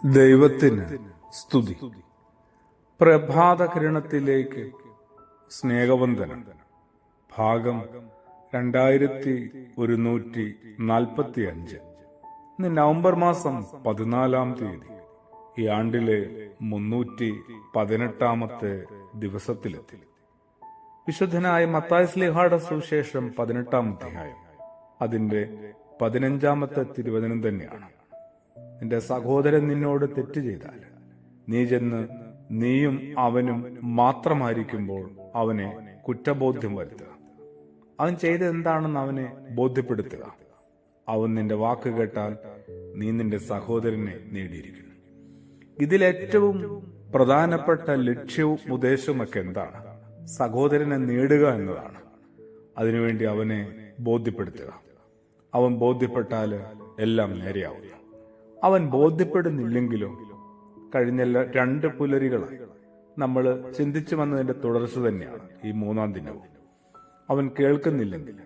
ദൈവത്തിന് സ്തുതി. പ്രഭാത കിരണത്തിലേക്ക് സ്നേഹവന്ദനം. ഭാഗം 2145. ഇന്ന് നവംബർ മാസം 14-ാം തീയതി. ഈ ആണ്ടിലെ 318-ാമത്തെ ദിവസത്തിലെത്തി. വിശുദ്ധനായ മത്തായി ശ്ലീഹായുടെ സുവിശേഷം 18-ാം അധ്യായം അതിന്റെ 15-ാമത്തെ തിരുവചനം തന്നെയാണ്. നിന്റെ സഹോദരൻ നിന്നോട് തെറ്റ് ചെയ്താൽ നീ ചെന്ന് നീയും അവനും മാത്രമായിരിക്കുമ്പോൾ അവനെ കുറ്റബോധ്യം വരുത്തുക. അവൻ ചെയ്തത് എന്താണെന്ന് അവനെ ബോധ്യപ്പെടുത്തുക. അവൻ നിന്റെ വാക്ക് കേട്ടാൽ നീ നിന്റെ സഹോദരനെ നേടിയിരിക്കുന്നു. ഇതിലേറ്റവും പ്രധാനപ്പെട്ട ലക്ഷ്യവും ഉദ്ദേശവുമൊക്കെ എന്താണ്? സഹോദരനെ നേടുക എന്നതാണ്. അതിനുവേണ്ടി അവനെ ബോധ്യപ്പെടുത്തുക. അവൻ ബോധ്യപ്പെട്ടാൽ എല്ലാം നേരെയാവുന്നു. അവൻ ബോധ്യപ്പെടുന്നില്ലെങ്കിലോ, കഴിഞ്ഞ 2 പുലരികളായി നമ്മൾ ചിന്തിച്ചു വന്നതിന്റെ തുടർച്ച തന്നെയാണ് ഈ 3-ാം ദിനവും. അവൻ കേൾക്കുന്നില്ലെങ്കിൽ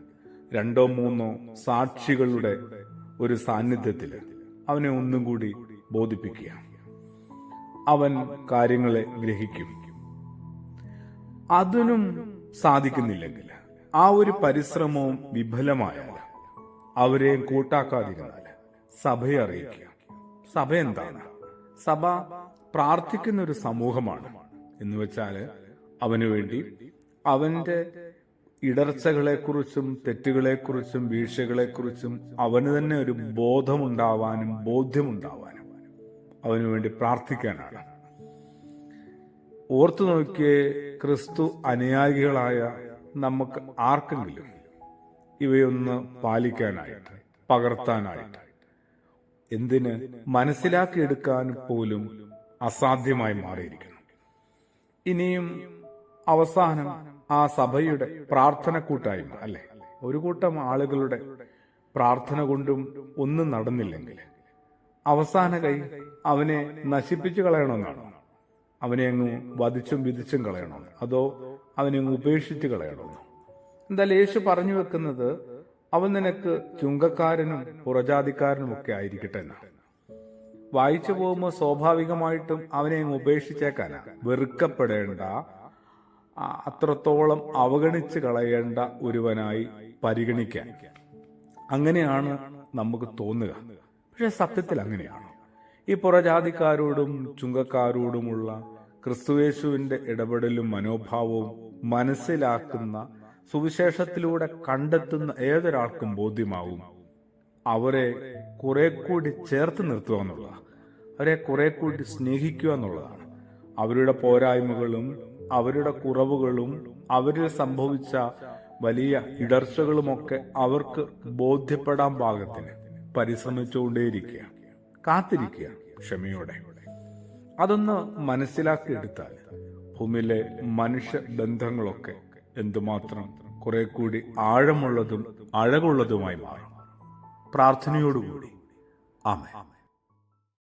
2-3 സാക്ഷികളുടെ ഒരു സാന്നിധ്യത്തിൽ അവനെ ഒന്നും കൂടി ബോധിപ്പിക്കുക. അവൻ കാര്യങ്ങളെ ഗ്രഹിക്കും. അതിനും സാധിക്കുന്നില്ലെങ്കിൽ, ആ ഒരു പരിശ്രമവും വിഫലമായാൽ, അവരെയും കൂട്ടാക്കാതിരുന്നാൽ സഭയെ അറിയിക്കുക. സഭ എന്താണ്? സഭ പ്രാർത്ഥിക്കുന്ന ഒരു സമൂഹമാണ്. എന്ന് വെച്ചാൽ അവന് വേണ്ടി അവന്റെ ഇടർച്ചകളെക്കുറിച്ചും തെറ്റുകളെക്കുറിച്ചും വീഴ്ചകളെക്കുറിച്ചും അവന് തന്നെ ഒരു ബോധമുണ്ടാവാനും ബോധ്യമുണ്ടാവാനും അവന് വേണ്ടി പ്രാർത്ഥിക്കാനാണ്. ഓർത്തു നോക്കിയേ, ക്രിസ്തു അനുയായികളായ നമുക്ക് ആർക്കെങ്കിലും ഇവയൊന്ന് പാലിക്കാനായിട്ട്, പകർത്താനായിട്ട്, എന്തിന് മനസ്സിലാക്കിയെടുക്കാൻ പോലും അസാധ്യമായി മാറിയിരിക്കുന്നു. ഇനിയും അവസാനം ആ സഭയുടെ പ്രാർത്ഥന കൂട്ടായ്മ, അല്ലെ, ഒരു കൂട്ടം ആളുകളുടെ പ്രാർത്ഥന കൊണ്ടും ഒന്നും നടന്നില്ലെങ്കിൽ അവസാന കൈ അവനെ നശിപ്പിച്ചു കളയണമെന്നാണോ? അവനെ അങ്ങ് വധിച്ചും വിധിച്ചും കളയണോ? അതോ അവനെ അങ്ങ് ഉപേക്ഷിച്ച് കളയണമെന്നോ? എന്തായാലും യേശു പറഞ്ഞു വെക്കുന്നത്, അവൻ നിനക്ക് ചുങ്കക്കാരനും പുറജാതിക്കാരനും ഒക്കെ ആയിരിക്കട്ടെ എന്നാ. വായിച്ചു പോകുമ്പോൾ സ്വാഭാവികമായിട്ടും അവനെ അങ്ങ് ഉപേക്ഷിച്ചേക്കാനാ. വെറുക്കപ്പെടേണ്ട, അത്രത്തോളം അവഗണിച്ച് കളയേണ്ട ഒരുവനായി പരിഗണിക്കാൻ അങ്ങനെയാണ് നമുക്ക് തോന്നുക. പക്ഷെ സത്യത്തിൽ അങ്ങനെയാണ്. ഈ പുറജാതിക്കാരോടും ചുങ്കക്കാരോടുമുള്ള ക്രിസ്തുയേശുവിന്റെ ഇടപെടലും മനോഭാവവും മനസ്സിലാക്കുന്ന, സുവിശേഷത്തിലൂടെ കണ്ടെത്തുന്ന ഏതൊരാൾക്കും ബോധ്യമാവും അവരെ കുറെ കൂടി ചേർത്ത് നിർത്തുക എന്നുള്ളതാണ്. അവരെ കുറെ കൂടി സ്നേഹിക്കുക എന്നുള്ളതാണ്. അവരുടെ പോരായ്മകളും അവരുടെ കുറവുകളും അവരിൽ സംഭവിച്ച വലിയ ഇടർച്ചകളുമൊക്കെ അവർക്ക് ബോധ്യപ്പെടാൻ പാകത്തിന് പരിശ്രമിച്ചുകൊണ്ടേയിരിക്കുക, കാത്തിരിക്കുക ക്ഷമയോടെ. അതൊന്ന് മനസ്സിലാക്കിയെടുത്താൽ ഭൂമിയിലെ മനുഷ്യ ബന്ധങ്ങളൊക്കെ എന്തുമാത്രം കുറെ കൂടി ആഴമുള്ളതും അഴകുള്ളതുമായി മാറും. പ്രാർത്ഥനയോടുകൂടി ആമേൻ.